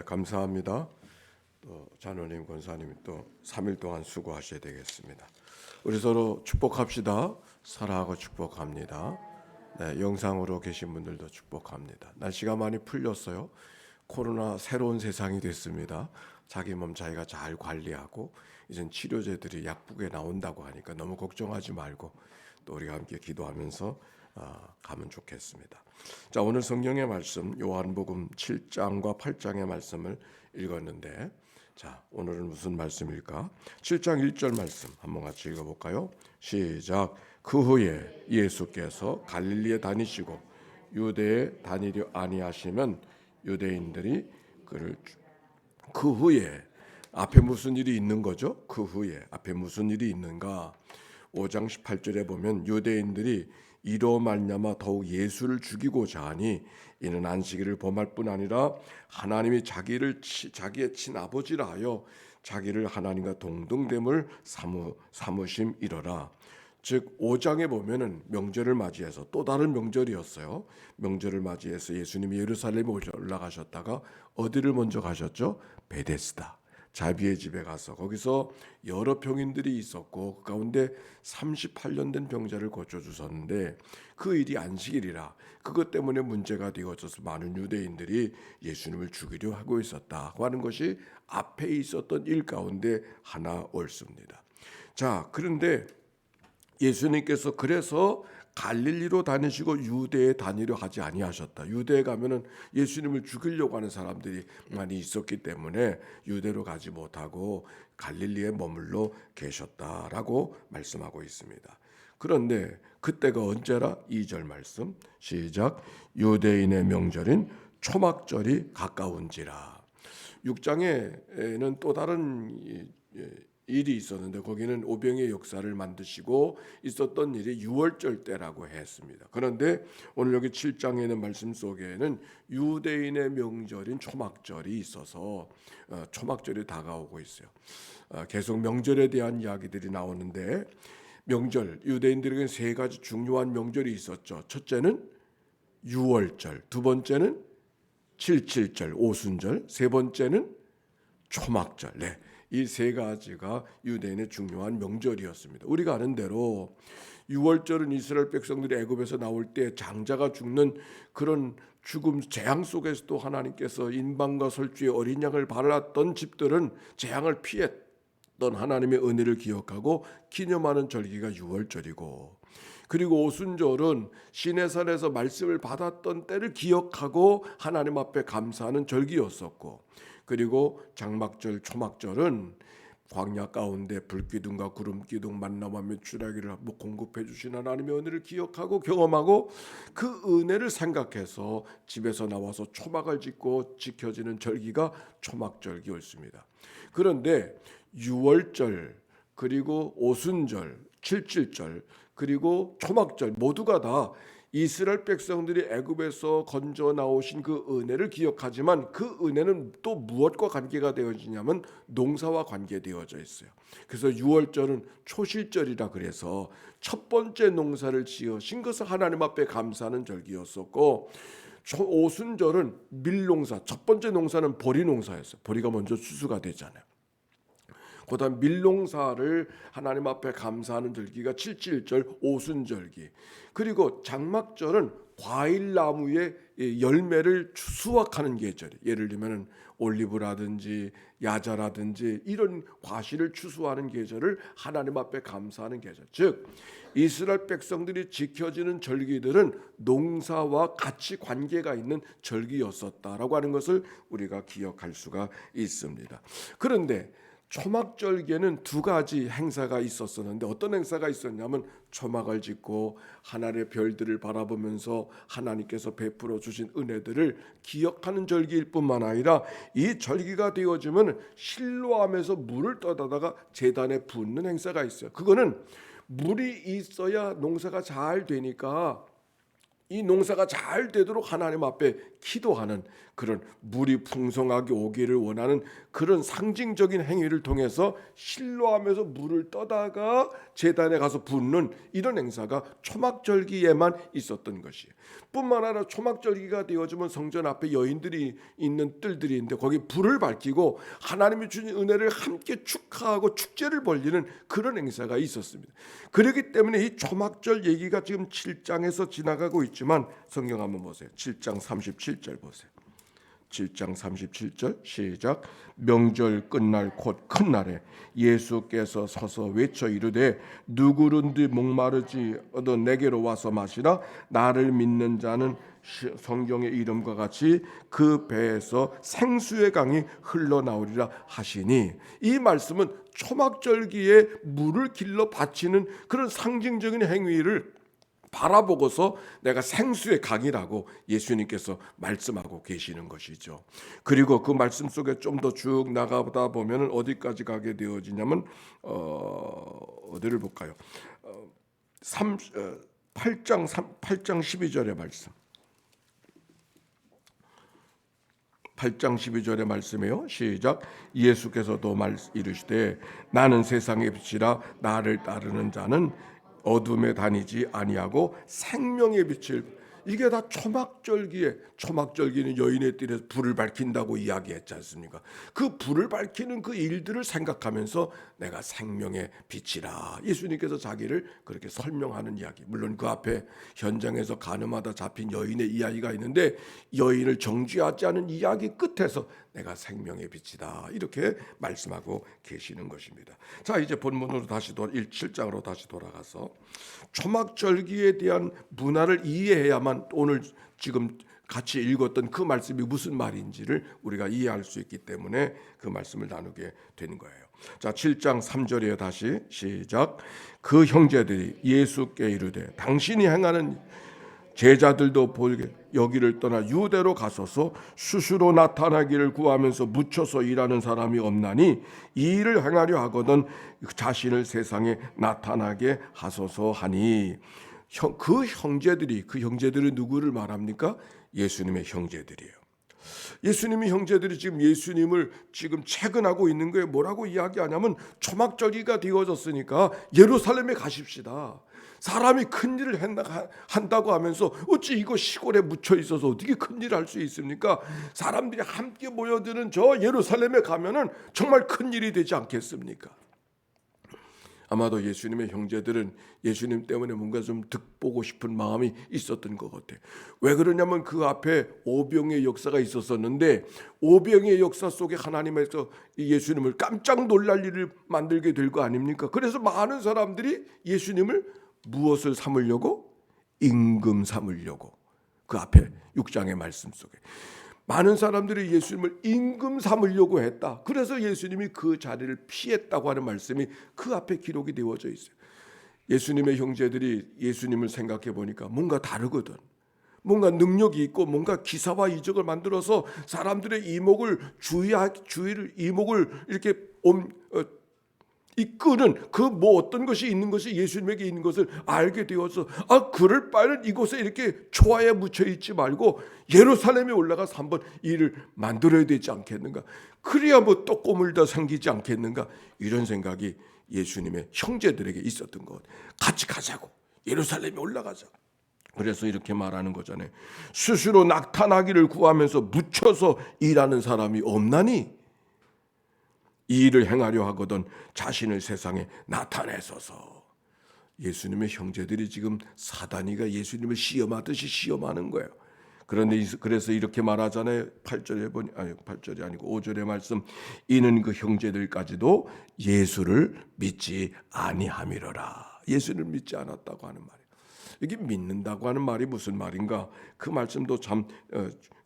감사합니다. 또 장로님, 권사님 또 3일 동안 수고하셔야 되겠습니다. 우리 서로 축복합시다. 사랑하고 축복합니다. 네, 영상으로 계신 분들도 축복합니다. 날씨가 많이 풀렸어요. 코로나 새로운 세상이 됐습니다. 자기 몸 자기가 잘 관리하고 이젠 치료제들이 약국에 나온다고 하니까 너무 걱정하지 말고 또 우리가 함께 기도하면서 가면 좋겠습니다. 자, 오늘 성경의 말씀 요한복음 7장과 8장의 말씀을 읽었는데, 자, 오늘은 무슨 말씀일까? 7장 1절 말씀 한번 같이 읽어볼까요? 시작. 그 후에 예수께서 갈릴리에 다니시고 유대에 다니려 아니하시면 유대인들이 그를 그 후에 앞에 무슨 일이 있는 거죠? 그 후에 앞에 무슨 일이 있는가? 5장 18절에 보면 유대인들이 이로 말미암아 더욱 예수를 죽이고자 하니 이는 안식일을 범할 뿐 아니라 하나님이 자기의 친아버지라 하여 자기를 하나님과 동등됨을 사무심이로라. 즉 5장에 보면은 명절을 맞이해서 또 다른 명절이었어요. 명절을 맞이해서 예수님이 예루살렘에 올라가셨다가 어디를 먼저 가셨죠? 베데스다, 자비의 집에 가서 거기서 여러 병인들이 있었고 그 가운데 38년 된 병자를 고쳐주셨는데 그 일이 안식일이라 그것 때문에 문제가 되어져서 많은 유대인들이 예수님을 죽이려 하고 있었다고 하는 것이 앞에 있었던 일 가운데 하나 옳습니다. 자, 그런데 예수님께서 그래서 갈릴리로 다니시고 유대에 다니려 하지 아니하셨다. 유대에 가면은 예수님을 죽이려고 하는 사람들이 많이 있었기 때문에 유대로 가지 못하고 갈릴리에 머물러 계셨다라고 말씀하고 있습니다. 그런데 그때가 언제라? 2절 말씀 시작. 유대인의 명절인 초막절이 가까운지라. 6장에는 또 다른 일이 있었는데 거기는 오병의 역사를 만드시고 있었던 일이 유월절 때라고 했습니다. 그런데 오늘 여기 7장에 있는 말씀 속에는 유대인의 명절인 초막절이 있어서 초막절이 다가오고 있어요. 계속 명절에 대한 이야기들이 나오는데 명절, 유대인들에게는 세 가지 중요한 명절이 있었죠. 첫째는 유월절, 두 번째는 7.7절 오순절, 세 번째는 초막절. 네. 이 세 가지가 유대인의 중요한 명절이었습니다. 우리가 아는 대로 유월절은 이스라엘 백성들이 애굽에서 나올 때 장자가 죽는 그런 죽음 재앙 속에서도 하나님께서 인방과 설주의 어린 양을 발랐던 집들은 재앙을 피했던 하나님의 은혜를 기억하고 기념하는 절기가 유월절이고, 그리고 오순절은 시내산에서 말씀을 받았던 때를 기억하고 하나님 앞에 감사하는 절기였었고, 그리고 장막절, 초막절은 광야 가운데 불기둥과 구름기둥 만나와 메추라기를 공급해 주신 하나님의 은혜를 기억하고 경험하고 그 은혜를 생각해서 집에서 나와서 초막을 짓고 지켜지는 절기가 초막절기였습니다. 그런데 유월절, 그리고 오순절, 7.7절, 그리고 초막절 모두가 다 이스라엘 백성들이 애굽에서 건져 나오신 그 은혜를 기억하지만 그 은혜는 또 무엇과 관계가 되어지냐면 농사와 관계되어져 있어요. 그래서 유월절은 초실절이라 그래서 첫 번째 농사를 지으신 것을 하나님 앞에 감사하는 절기였었고, 오순절은 밀농사, 첫 번째 농사는 보리 농사였어요. 보리가 먼저 추수가 되잖아요. 그다음 밀농사를 하나님 앞에 감사하는 절기가 7.7절 오순절기. 그리고 장막절은 과일나무의 열매를 수확하는 계절이, 예를 들면 올리브라든지 야자라든지 이런 과실을 추수하는 계절을 하나님 앞에 감사하는 계절. 즉 이스라엘 백성들이 지켜지는 절기들은 농사와 같이 관계가 있는 절기였었다라고 하는 것을 우리가 기억할 수가 있습니다. 그런데 초막절기에는 두 가지 행사가 있었었는데 어떤 행사가 있었냐면 초막을 짓고 하늘의 별들을 바라보면서 하나님께서 베풀어 주신 은혜들을 기억하는 절기일 뿐만 아니라 이 절기가 되어지면 실로암에서 물을 떠다다가 제단에 붓는 행사가 있어요. 그거는 물이 있어야 농사가 잘 되니까 이 농사가 잘 되도록 하나님 앞에 기도하는 그런 물이 풍성하게 오기를 원하는 그런 상징적인 행위를 통해서 실로하면서 물을 떠다가 제단에 가서 붓는 이런 행사가 초막절기에만 있었던 것이에요. 뿐만 아니라 초막절기가 되어지면 성전 앞에 여인들이 있는 뜰들이 있는데 거기 불을 밝히고 하나님이 주신 은혜를 함께 축하하고 축제를 벌리는 그런 행사가 있었습니다. 그렇기 때문에 이 초막절 얘기가 지금 7장에서 지나가고 있지만 성경 한번 보세요. 7장 37절 보세요. 7장 37절 시작. 명절 끝날 곧 큰 날에 예수께서 서서 외쳐 이르되 누구든지 목마르지 얻어 내게로 와서 마시라. 나를 믿는 자는 성경의 이름과 같이 그 배에서 생수의 강이 흘러나오리라 하시니, 이 말씀은 초막절기에 물을 길러 바치는 그런 상징적인 행위를 바라보고서 내가 생수의 강이라고 예수님께서 말씀하고 계시는 것이죠. 그리고 그 말씀 속에 좀 더 쭉 나가다 보면 어디까지 가게 되어지냐면 어디를 볼까요? 8장 12절의 말씀. 8장 12절의 말씀이에요. 시작. 예수께서도 이르시되 나는 세상의 빛이라 나를 따르는 자는 어둠에 다니지 아니하고 생명의 빛을. 이게 다 초막절기는 여인의 뜰에서 불을 밝힌다고 이야기했지 않습니까? 그 불을 밝히는 그 일들을 생각하면서 내가 생명의 빛이라 예수님께서 자기를 그렇게 설명하는 이야기. 물론 그 앞에 현장에서 가늠하다 잡힌 여인의 이야기가 있는데 여인을 정죄하지 않은 이야기 끝에서 내가 생명의 빛이다 이렇게 말씀하고 계시는 것입니다. 자, 이제 본문으로 다시 7장으로 다시 돌아가서 초막절기에 대한 문화를 이해해야만 오늘 지금 같이 읽었던 그 말씀이 무슨 말인지를 우리가 이해할 수 있기 때문에 그 말씀을 나누게 되는 거예요. 자, 7장 3절에 다시 시작. 그 형제들이 예수께 이르되 당신이 행하는 제자들도 보게 여기를 떠나 유대로 가소서. 스스로 나타나기를 구하면서 묻혀서 일하는 사람이 없나니 이 일을 행하려 하거든 자신을 세상에 나타나게 하소서 하니. 그 형제들은 누구를 말합니까? 예수님의 형제들이에요. 예수님의 형제들이 지금 예수님을 지금 채근하고 있는 거예요. 뭐라고 이야기하냐면 초막절기가 되어졌으니까 예루살렘에 가십시다. 사람이 큰 일을 한다고 하면서 어찌 이거 시골에 묻혀 있어서 어떻게 큰 일을 할 수 있습니까? 사람들이 함께 모여드는 저 예루살렘에 가면은 정말 큰 일이 되지 않겠습니까? 아마도 예수님의 형제들은 예수님 때문에 뭔가 좀 득보고 싶은 마음이 있었던 것 같아요. 왜 그러냐면 그 앞에 오병의 역사가 있었었는데 오병의 역사 속에 하나님께서 예수님을 깜짝 놀랄 일을 만들게 될 거 아닙니까? 그래서 많은 사람들이 예수님을 무엇을 삼으려고? 임금 삼으려고. 그 앞에 6장의 말씀 속에 많은 사람들이 예수님을 임금 삼으려고 했다. 그래서 예수님이 그 자리를 피했다고 하는 말씀이 그 앞에 기록이 되어져 있어요. 예수님의 형제들이 예수님을 생각해 보니까 뭔가 다르거든. 뭔가 능력이 있고 뭔가 기사와 이적을 만들어서 사람들의 이목을 이목을 이렇게 이끄는 그 어떤 것이 있는 것이 예수님에게 있는 것을 알게 되어서 그럴 바에는 이곳에 이렇게 초하에 묻혀 있지 말고 예루살렘에 올라가서 한번 일을 만들어야 되지 않겠는가? 그래야 또 꿈을 더 생기지 않겠는가? 이런 생각이 예수님의 형제들에게 있었던 것. 같이 가자고. 예루살렘에 올라가자고. 그래서 이렇게 말하는 거잖아요. 스스로 나타나기를 구하면서 묻혀서 일하는 사람이 없나니 이 일을 행하려 하거든 자신을 세상에 나타내소서. 예수님의 형제들이 지금 사단이가 예수님을 시험하듯이 시험하는 거예요. 그런데 그래서 이렇게 말하잖아요. 8절이 아니고 5절의 말씀. 이는 그 형제들까지도 예수를 믿지 아니함이로라. 예수를 믿지 않았다고 하는 말이에요. 이게 믿는다고 하는 말이 무슨 말인가? 그 말씀도 참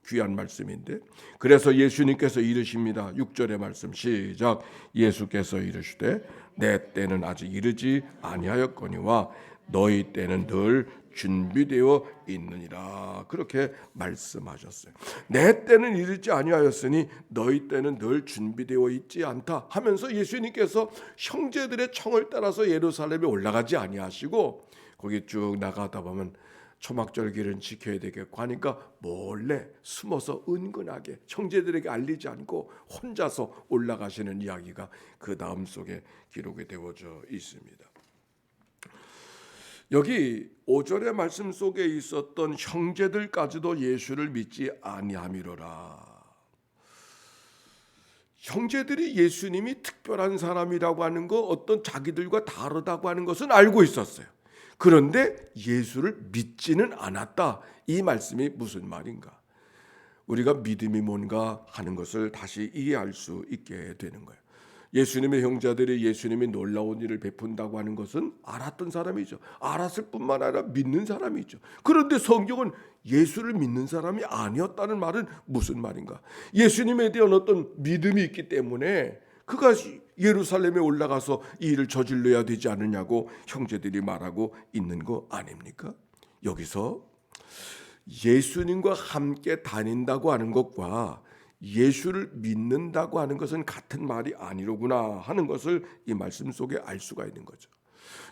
귀한 말씀인데, 그래서 예수님께서 이르십니다. 6절의 말씀 시작. 예수께서 이르시되 내 때는 아직 이르지 아니하였거니와 너희 때는 늘 준비되어 있느니라. 그렇게 말씀하셨어요. 내 때는 이르지 아니하였으니 너희 때는 늘 준비되어 있지 않다 하면서 예수님께서 형제들의 청을 따라서 예루살렘에 올라가지 아니하시고 거기 쭉 나가다 보면 초막절기는 지켜야 되겠고 하니까 몰래 숨어서 은근하게 형제들에게 알리지 않고 혼자서 올라가시는 이야기가 그 다음 속에 기록이 되어져 있습니다. 여기 5절의 말씀 속에 있었던 형제들까지도 예수를 믿지 아니함이로라. 형제들이 예수님이 특별한 사람이라고 하는 거, 어떤 자기들과 다르다고 하는 것은 알고 있었어요. 그런데 예수를 믿지는 않았다. 이 말씀이 무슨 말인가? 우리가 믿음이 뭔가 하는 것을 다시 이해할 수 있게 되는 거예요. 예수님의 형제들이 예수님이 놀라운 일을 베푼다고 하는 것은 알았던 사람이죠. 알았을 뿐만 아니라 믿는 사람이죠. 그런데 성경은 예수를 믿는 사람이 아니었다는 말은 무슨 말인가? 예수님에 대한 어떤 믿음이 있기 때문에 그가 예루살렘에 올라가서 이 일을 저질러야 되지 않느냐고 형제들이 말하고 있는 거 아닙니까? 여기서 예수님과 함께 다닌다고 하는 것과 예수를 믿는다고 하는 것은 같은 말이 아니로구나 하는 것을 이 말씀 속에 알 수가 있는 거죠.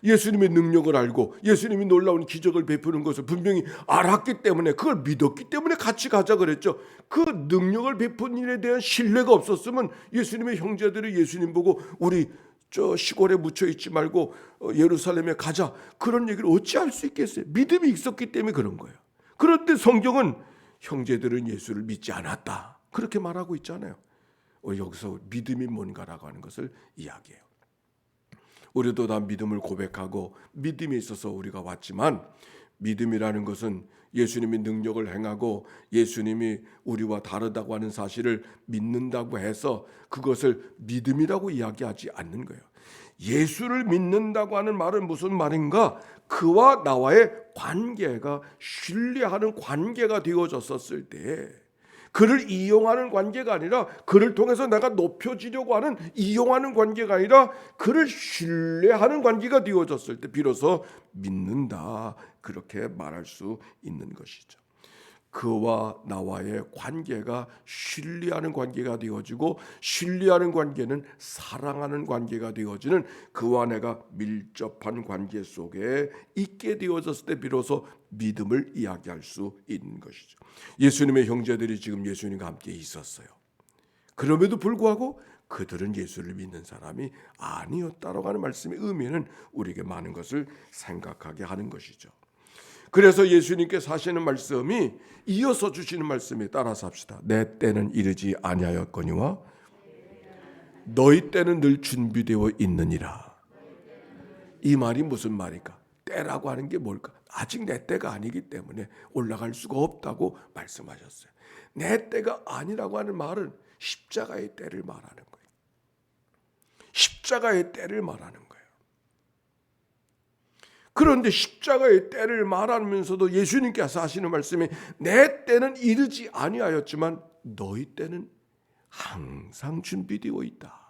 예수님의 능력을 알고 예수님이 놀라운 기적을 베푸는 것을 분명히 알았기 때문에, 그걸 믿었기 때문에 같이 가자 그랬죠. 그 능력을 베푼 일에 대한 신뢰가 없었으면 예수님의 형제들이 예수님 보고 우리 저 시골에 묻혀 있지 말고 예루살렘에 가자, 그런 얘기를 어찌할 수 있겠어요? 믿음이 있었기 때문에 그런 거예요. 그런데 성경은 형제들은 예수를 믿지 않았다, 그렇게 말하고 있잖아요. 여기서 믿음이 뭔가라고 하는 것을 이야기해요. 우리도 다 믿음을 고백하고 믿음이 있어서 우리가 왔지만, 믿음이라는 것은 예수님이 능력을 행하고 예수님이 우리와 다르다고 하는 사실을 믿는다고 해서 그것을 믿음이라고 이야기하지 않는 거예요. 예수를 믿는다고 하는 말은 무슨 말인가? 그와 나와의 관계가 신뢰하는 관계가 되어졌었을 때, 그를 이용하는 관계가 아니라, 그를 통해서 내가 높여지려고 하는 이용하는 관계가 아니라 그를 신뢰하는 관계가 되어졌을 때 비로소 믿는다, 그렇게 말할 수 있는 것이죠. 그와 나와의 관계가 신뢰하는 관계가 되어지고, 신뢰하는 관계는 사랑하는 관계가 되어지는, 그와 내가 밀접한 관계 속에 있게 되어졌을 때 비로소 믿음을 이야기할 수 있는 것이죠. 예수님의 형제들이 지금 예수님과 함께 있었어요. 그럼에도 불구하고 그들은 예수를 믿는 사람이 아니었다라고 하는 말씀의 의미는 우리에게 많은 것을 생각하게 하는 것이죠. 그래서 예수님께서 하시는 말씀이, 이어서 주시는 말씀이, 따라서 합시다. 내 때는 이르지 아니하였거니와 너희 때는 늘 준비되어 있느니라. 이 말이 무슨 말일까? 때라고 하는 게 뭘까? 아직 내 때가 아니기 때문에 올라갈 수가 없다고 말씀하셨어요. 내 때가 아니라고 하는 말은 십자가의 때를 말하는 거예요. 십자가의 때를 말하는 거예요. 그런데 십자가의 때를 말하면서도 예수님께서 하시는 말씀이, 내 때는 이르지 아니하였지만 너희 때는 항상 준비되어 있다.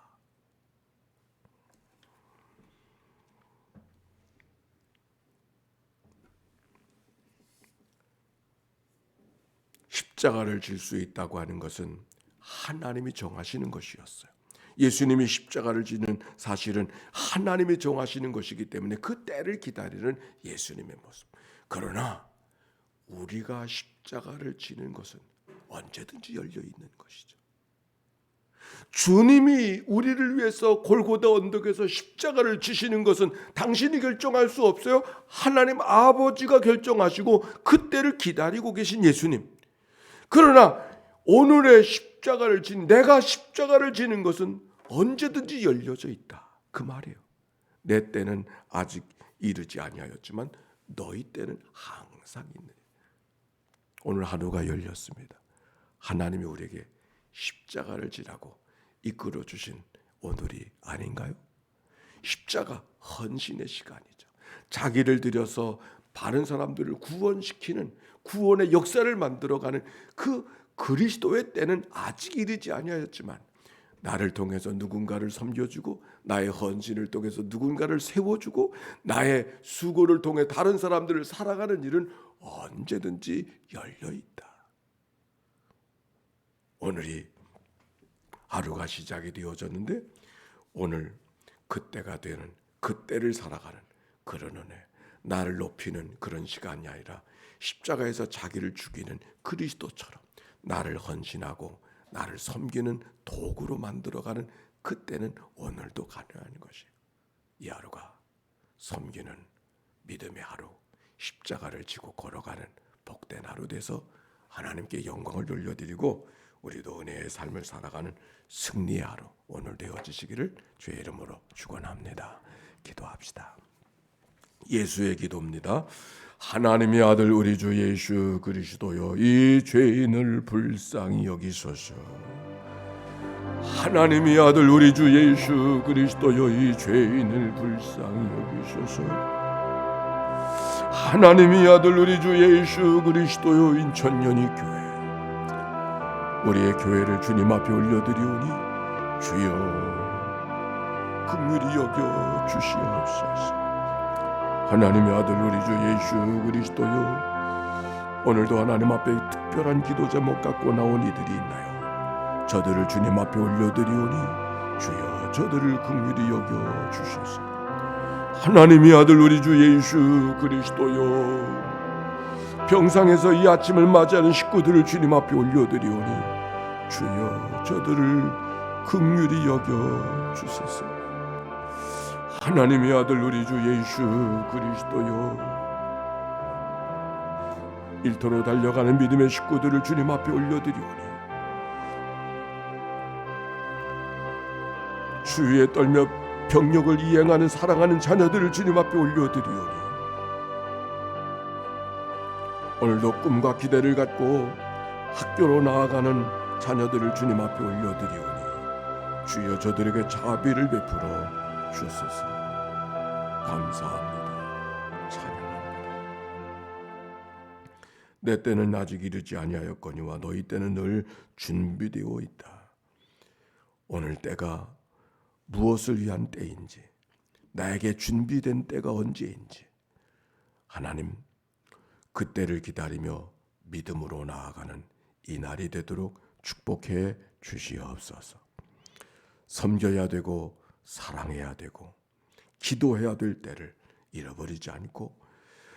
십자가를 질 수 있다고 하는 것은 하나님이 정하시는 것이었어요. 예수님이 십자가를 지는 사실은 하나님이 정하시는 것이기 때문에 그 때를 기다리는 예수님의 모습. 그러나 우리가 십자가를 지는 것은 언제든지 열려 있는 것이죠. 주님이 우리를 위해서 골고다 언덕에서 십자가를 지시는 것은 당신이 결정할 수 없어요. 하나님 아버지가 결정하시고 그 때를 기다리고 계신 예수님. 그러나 오늘의 십자가를 진, 내가 십자가를 지는 것은 언제든지 열려져 있다, 그 말이에요. 내 때는 아직 이르지 아니하였지만 너희 때는 항상 있느니라. 오늘 하루가 열렸습니다. 하나님이 우리에게 십자가를 지라고 이끌어 주신 오늘이 아닌가요? 십자가 헌신의 시간이죠. 자기를 들여서 바른 사람들을 구원시키는, 구원의 역사를 만들어가는 그 그리스도의 때는 아직 이르지 아니하였지만, 나를 통해서 누군가를 섬겨주고, 나의 헌신을 통해서 누군가를 세워주고, 나의 수고를 통해 다른 사람들을 살아가는 일은 언제든지 열려있다. 오늘이 하루가 시작이 되어졌는데, 오늘 그때가 되는, 그때를 살아가는 그런 은혜 나를 높이는 그런 시간이 아니라 십자가에서 자기를 죽이는 그리스도처럼 나를 헌신하고 나를 섬기는 도구로 만들어가는 그때는 오늘도 가능한 것이에요. 이 하루가 섬기는 믿음의 하루, 십자가를 지고 걸어가는 복된 하루 돼서 하나님께 영광을 돌려드리고 우리도 은혜의 삶을 살아가는 승리의 하루 오늘 되어지시기를 주의 이름으로 축원합니다. 기도합시다. 예수의 기도입니다. 하나님의 아들 우리 주 예수 그리스도여, 이 죄인을 불쌍히 여기소서. 하나님의 아들 우리 주 예수 그리스도여, 이 죄인을 불쌍히 여기소서. 하나님의 아들 우리 주 예수 그리스도여, 인천연희 교회, 우리의 교회를 주님 앞에 올려드리오니 주여 긍휼히 여겨 주시옵소서. 하나님의 아들 우리 주 예수 그리스도여, 오늘도 하나님 앞에 특별한 기도 제목 갖고 나온 이들이 있나요? 저들을 주님 앞에 올려드리오니 주여 저들을 긍휼히 여겨 주소서. 하나님의 아들 우리 주 예수 그리스도여, 병상에서 이 아침을 맞이하는 식구들을 주님 앞에 올려드리오니 주여 저들을 긍휼히 여겨 주소서. 하나님의 아들 우리 주 예수 그리스도여, 일터로 달려가는 믿음의 식구들을 주님 앞에 올려드리오니 주위에 떨며 병력을 이행하는 사랑하는 자녀들을 주님 앞에 올려드리오니 오늘도 꿈과 기대를 갖고 학교로 나아가는 자녀들을 주님 앞에 올려드리오니 주여 저들에게 자비를 베풀어 주소서. 감사합니다. 찬양합니다. 내 때는 아직 이르지 아니하였거니와 너희 때는 늘 준비되어 있다. 오늘 때가 무엇을 위한 때인지, 나에게 준비된 때가 언제인지 하나님 그 때를 기다리며 믿음으로 나아가는 이 날이 되도록 축복해 주시옵소서. 섬겨야 되고 사랑해야 되고 기도해야 될 때를 잃어버리지 않고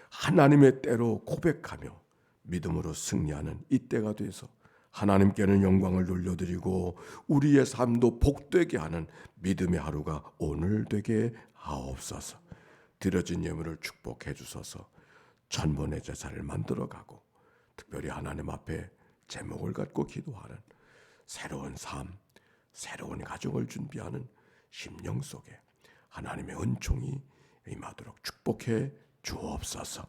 하나님의 때로 고백하며 믿음으로 승리하는 이 때가 돼서 하나님께는 영광을 돌려드리고 우리의 삶도 복되게 하는 믿음의 하루가 오늘 되게 하옵소서. 드려진 예물을 축복해 주소서. 천번의 제사를 만들어가고 특별히 하나님 앞에 제목을 갖고 기도하는 새로운 삶, 새로운 가정을 준비하는 심령 속에 하나님의 은총이 임하도록 축복해 주옵소서.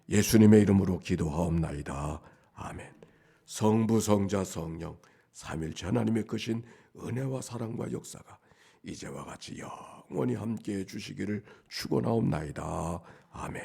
예수님의 이름으로 기도하옵나이다. 아멘. 성부 성자 성령 삼일체 하나님의 크신 은혜와 사랑과 역사가 이제와 같이 영원히 함께해 주시기를 축원하옵나이다. 아멘.